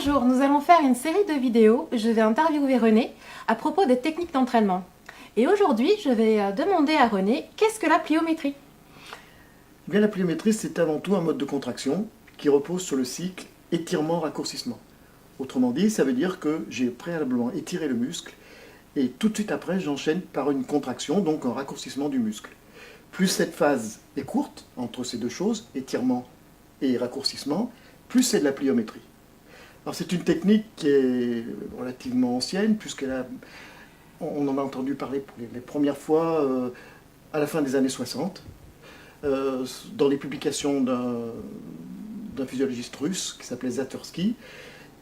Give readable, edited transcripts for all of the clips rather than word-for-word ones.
Bonjour, nous allons faire une série de vidéos. Je vais interviewer René à propos des techniques d'entraînement. Et aujourd'hui, je vais demander à René, qu'est-ce que la pliométrie? Eh bien, la pliométrie, c'est avant tout un mode de contraction qui repose sur le cycle étirement-raccourcissement. Autrement dit, ça veut dire que j'ai préalablement étiré le muscle et tout de suite après, j'enchaîne par une contraction, donc un raccourcissement du muscle. Plus cette phase est courte entre ces deux choses, étirement et raccourcissement, plus c'est de la pliométrie. Alors c'est une technique qui est relativement ancienne, on en a entendu parler pour les premières fois à la fin des années 60, dans les publications d'un physiologiste russe qui s'appelait Zatursky.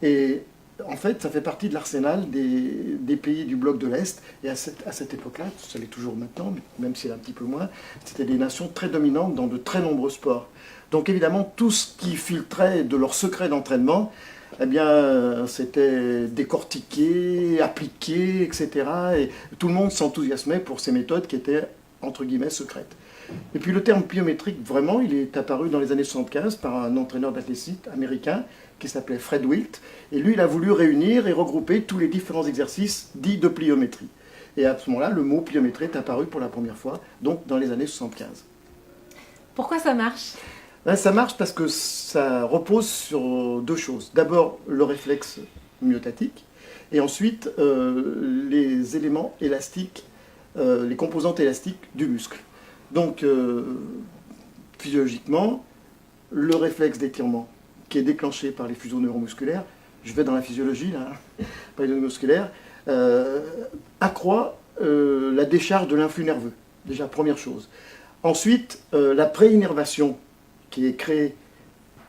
Et en fait, ça fait partie de l'arsenal des pays du bloc de l'Est. Et à cette époque-là, ça l'est toujours maintenant, même si c'est un petit peu moins, c'était des nations très dominantes dans de très nombreux sports. Donc évidemment, tout ce qui filtrait de leur secret d'entraînement, eh bien, c'était décortiqué, appliqué, etc. Et tout le monde s'enthousiasmait pour ces méthodes qui étaient, entre guillemets, secrètes. Et puis le terme pliométrique, vraiment, il est apparu dans les années 75 par un entraîneur d'athlétisme américain qui s'appelait Fred Wilt. Et lui, il a voulu réunir et regrouper tous les différents exercices dits de pliométrie. Et à ce moment-là, le mot pliométrie est apparu pour la première fois, donc dans les années 75. Pourquoi ça marche? Ça marche parce que ça repose sur deux choses. D'abord, le réflexe myotatique, et ensuite, les éléments élastiques, les composantes élastiques du muscle. Donc, physiologiquement, le réflexe d'étirement qui est déclenché par les fuseaux neuromusculaires, je vais dans la physiologie, là, pas les neuromusculaires, accroît la décharge de l'influx nerveux, déjà première chose. Ensuite, la préinnervation qui est créée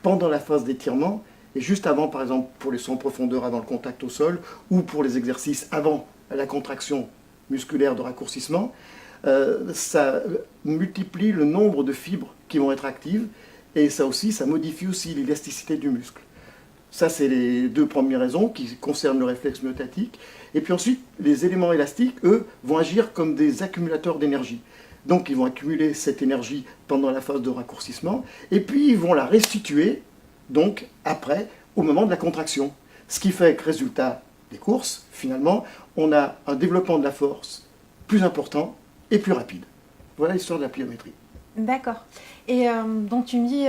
pendant la phase d'étirement, et juste avant, par exemple, pour les sauts en profondeur avant le contact au sol, ou pour les exercices avant la contraction musculaire de raccourcissement, ça multiplie le nombre de fibres qui vont être actives, et ça modifie aussi l'élasticité du muscle. Ça, c'est les deux premières raisons qui concernent le réflexe myotatique. Et puis ensuite, les éléments élastiques, eux, vont agir comme des accumulateurs d'énergie. Donc, ils vont accumuler cette énergie pendant la phase de raccourcissement, et puis ils vont la restituer, donc, après, au moment de la contraction. Ce qui fait que, résultat des courses, finalement, on a un développement de la force plus important et plus rapide. Voilà l'histoire de la pliométrie. D'accord. Et donc tu me dis,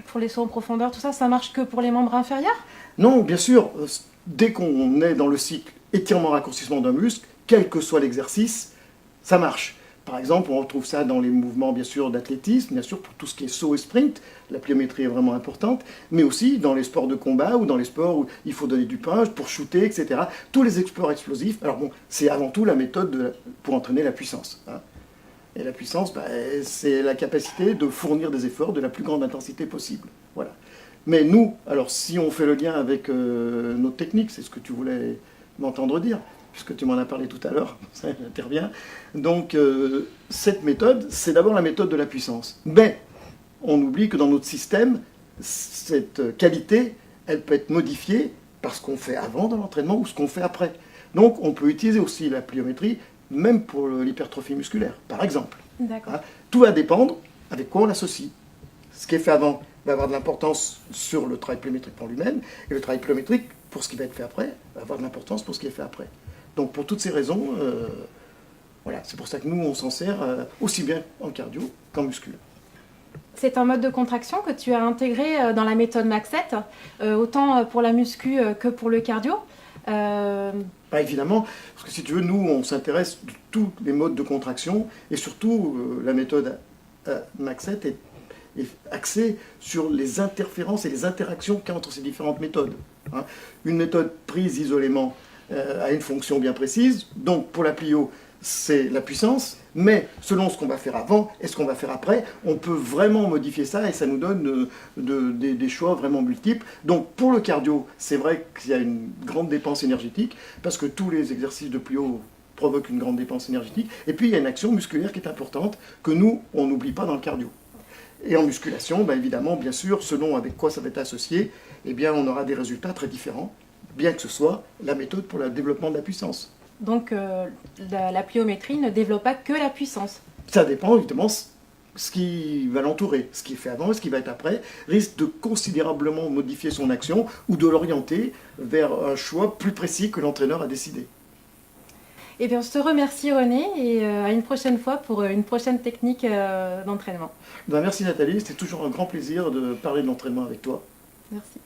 pour les sauts en profondeur, tout ça, ça marche que pour les membres inférieurs? Non, bien sûr, dès qu'on est dans le cycle étirement-raccourcissement d'un muscle, quel que soit l'exercice, ça marche. Par exemple, on retrouve ça dans les mouvements, bien sûr, d'athlétisme, bien sûr, pour tout ce qui est saut et sprint, la pliométrie est vraiment importante, mais aussi dans les sports de combat ou dans les sports où il faut donner du punch pour shooter, etc. Tous les sports explosifs, alors bon, c'est avant tout la méthode pour entraîner la puissance. Hein. Et la puissance, c'est la capacité de fournir des efforts de la plus grande intensité possible. Voilà. Mais nous, alors si on fait le lien avec notre technique, c'est ce que tu voulais m'entendre dire, puisque tu m'en as parlé tout à l'heure, ça intervient. Donc cette méthode, c'est d'abord la méthode de la puissance. Mais on oublie que dans notre système, cette qualité, elle peut être modifiée par ce qu'on fait avant dans l'entraînement ou ce qu'on fait après. Donc on peut utiliser aussi la pliométrie, même pour l'hypertrophie musculaire, par exemple. D'accord. Tout va dépendre avec quoi on l'associe. Ce qui est fait avant va avoir de l'importance sur le travail pliométrique en lui-même, et le travail pliométrique, pour ce qui va être fait après, va avoir de l'importance pour ce qui est fait après. Donc pour toutes ces raisons, voilà, c'est pour ça que nous, on s'en sert aussi bien en cardio qu'en muscu. C'est un mode de contraction que tu as intégré dans la méthode Max7, autant pour la muscu que pour le cardio. Évidemment, parce que si tu veux, nous, on s'intéresse de tous les modes de contraction, et surtout, la méthode Max7 est axée sur les interférences et les interactions qu'il y a entre ces différentes méthodes. Hein. Une méthode prise isolément a une fonction bien précise, donc pour la plio, c'est la puissance, mais selon ce qu'on va faire avant et ce qu'on va faire après, on peut vraiment modifier ça et ça nous donne des choix vraiment multiples. Donc pour le cardio, c'est vrai qu'il y a une grande dépense énergétique, parce que tous les exercices de plio provoquent une grande dépense énergétique, et puis il y a une action musculaire qui est importante, que nous, on n'oublie pas dans le cardio. Et en musculation, évidemment, bien sûr, selon avec quoi ça va être associé, eh bien, on aura des résultats très différents, bien que ce soit la méthode pour le développement de la puissance. Donc la pliométrie ne développe pas que la puissance. Ça dépend évidemment ce qui va l'entourer, ce qui est fait avant et ce qui va être après, risque de considérablement modifier son action ou de l'orienter vers un choix plus précis que l'entraîneur a décidé. Eh bien, je te remercie René et à une prochaine fois pour une prochaine technique d'entraînement. Ben, merci Nathalie, c'était toujours un grand plaisir de parler de l'entraînement avec toi. Merci.